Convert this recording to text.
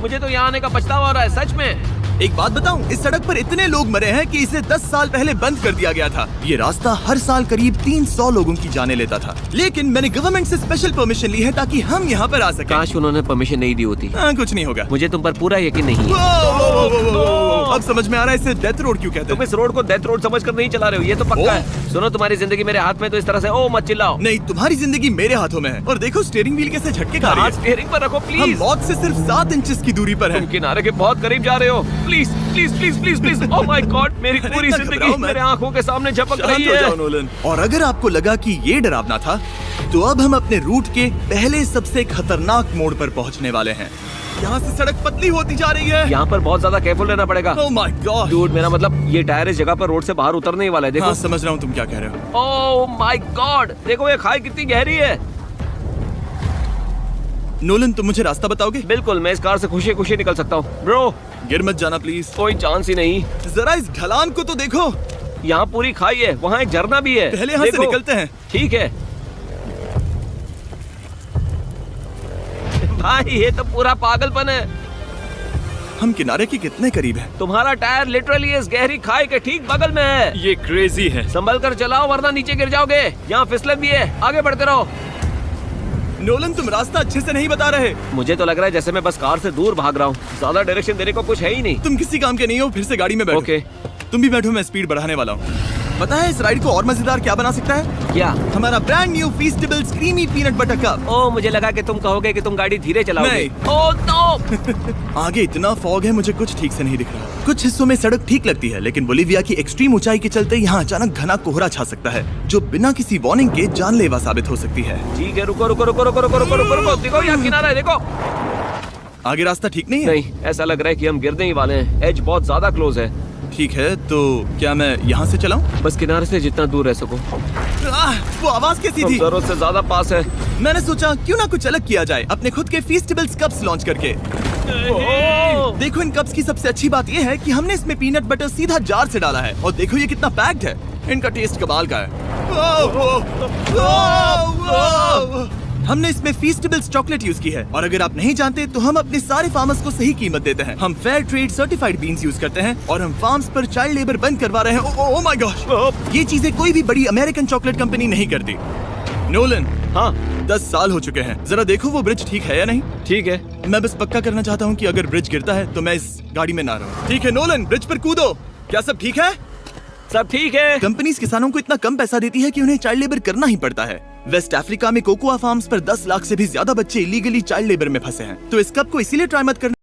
मुझे तो यहाँ आने का पछतावा हो रहा है, सच में। एक बात बताऊं, इस सड़क पर इतने लोग मरे हैं कि इसे 10 साल पहले बंद कर दिया गया था। ये रास्ता हर साल करीब 300 लोगों की जाने लेता था, लेकिन मैंने गवर्नमेंट से स्पेशल परमिशन ली है ताकि हम यहाँ पर आ सकें। काश उन्होंने परमिशन नहीं दी होती। कुछ नहीं होगा। मुझे तुम पर पूरा यकीन नहीं है। अब समझ में आ रहा है इसे डेथ रोड क्यों कहते तुम हैं। इस रोड को डेथ रोड समझकर नहीं चला रहे हो, ये तो पक्का है। सुनो, तुम्हारी जिंदगी मेरे हाथ में, तो इस तरह से ओ मत चिल्लाओ। नहीं, तुम्हारी जिंदगी मेरे हाथों में है। और देखो स्टीयरिंग व्हील कैसे झटके खा रही है। स्टीयरिंग पर रखो हम प्लीज। मौत से सिर्फ 7 इंचेस की दूरी पर तुम हैं। किनारे के बहुत करीब जा रहे हो। Please please please please please. Oh my God, मेरी अरे पूरी इतना जिंदगी घबराओ मत। मेरे आंखों के सामने झपक शांत रही हो जाओ है। नोलन। और अगर आपको लगा कि ये डरावना था, तो अब हम अपने रूट के पहले सबसे खतरनाक मोड़ पर पहुंचने वाले हैं। यहाँ से सड़क पतली होती जा रही है। यहाँ पर बहुत ज्यादा केयरफुल रहना पड़ेगा। Oh my God. डूड, मेरा मतलब ये टायर इस जगह पर रोड से बाहर उतरने ही वाला है। देखो। हाँ, समझ रहा हूँ तुम क्या कह रहे हो। ओह माय गॉड, देखो ये खाई कितनी गहरी है। नोलन, तुम मुझे रास्ता बताओगे? बिल्कुल, मैं इस कार से खुशी खुशी निकल सकता हूँ। ब्रो, गिर मत जाना प्लीज। कोई चांस ही नहीं। जरा इस ढलान को तो देखो। यहाँ पूरी खाई है, वहाँ एक झरना भी है। पहले यहाँ से देखो। निकलते हैं। ठीक है भाई, ये तो पूरा पागलपन है। हम किनारे के कितने करीब हैं? तुम्हारा टायर लिटरली इस गहरी खाई के ठीक बगल में है। ये क्रेजी है। संभल कर चलाओ वरना नीचे गिर जाओगे। यहाँ फिसलन भी है, आगे बढ़ते रहो। नोलन, तुम रास्ता अच्छे से नहीं बता रहे। मुझे तो लग रहा है जैसे मैं बस कार से दूर भाग रहा हूँ। ज्यादा डायरेक्शन देने को कुछ है ही नहीं। तुम किसी काम के नहीं हो, फिर से गाड़ी में बैठो। ओके। तुम भी बैठो, मैं स्पीड बढ़ाने वाला हूँ। पता है इस राइड को और मजेदार क्या बना सकता है? क्या? हमारा brand new Feastables creamy peanut butter cup. Oh, मुझे लगा कि तुम कहोगे कि तुम गाड़ी धीरे चलाओगे। नहीं। Oh no. आगे इतना फॉग है, मुझे कुछ ठीक से नहीं दिख रहा। कुछ हिस्सों में सड़क ठीक लगती है, लेकिन बोलीविया की एक्सट्रीम ऊंचाई के चलते यहाँ अचानक घना कोहरा छा सकता है, जो बिना किसी वार्निंग के जानलेवा साबित हो सकती है। ठीक है, रुको रुको रुको रुको रुको रुको रुको रुको। देखो यहाँ किनारा है, देखो। आगे रास्ता ठीक नहीं है। नहीं, ऐसा लग रहा है कि हम गिरने ही वाले हैं। एज बहुत ज्यादा क्लोज है। ठीक है, तो क्या मैं यहाँ से चलाऊं? बस किनारे से जितना दूर रह सको। वो आवाज कैसी हम थी? जरूरत से ज्यादा पास है। मैंने सोचा क्यों ना कुछ अलग किया जाए, अपने खुद के फीस्टेबल्स कप्स लॉन्च करके। देखो, इन कप्स की सबसे अच्छी बात ये है कि हमने इसमें पीनट बटर सीधा जार से डाला है, और देखो ये कितना पैक्ड है। इनका टेस्ट कमाल का है। हमने इसमें फीस्टेबल्स चॉकलेट यूज की है, और अगर आप नहीं जानते तो हम अपने सारे फार्मर्स को सही कीमत देते हैं। हम fair trade certified beans use करते हैं, और हम फार्म्स पर चाइल्ड लेबर बंद करवा रहे हैं। ओह माय गॉश, ये चीजें कोई भी बड़ी अमेरिकन चॉकलेट कंपनी नहीं करती। नोलन, हाँ 10 साल हो चुके हैं, जरा देखो वो ब्रिज ठीक है या नहीं। ठीक है। मैं बस पक्का करना चाहता हूँ कि अगर ब्रिज गिरता है तो मैं इस गाड़ी में ना रहूं। ठीक है नोलन, ब्रिज पर कूदो। क्या सब ठीक है? सब ठीक है। कंपनीज किसानों को इतना कम पैसा देती है कि उन्हें चाइल्ड लेबर करना ही पड़ता है। वेस्ट अफ्रीका में कोकोआ फार्म्स पर 10 लाख से भी ज्यादा बच्चे इलीगली चाइल्ड लेबर में फंसे हैं। तो इस कप को इसीलिए ट्राई मत करना।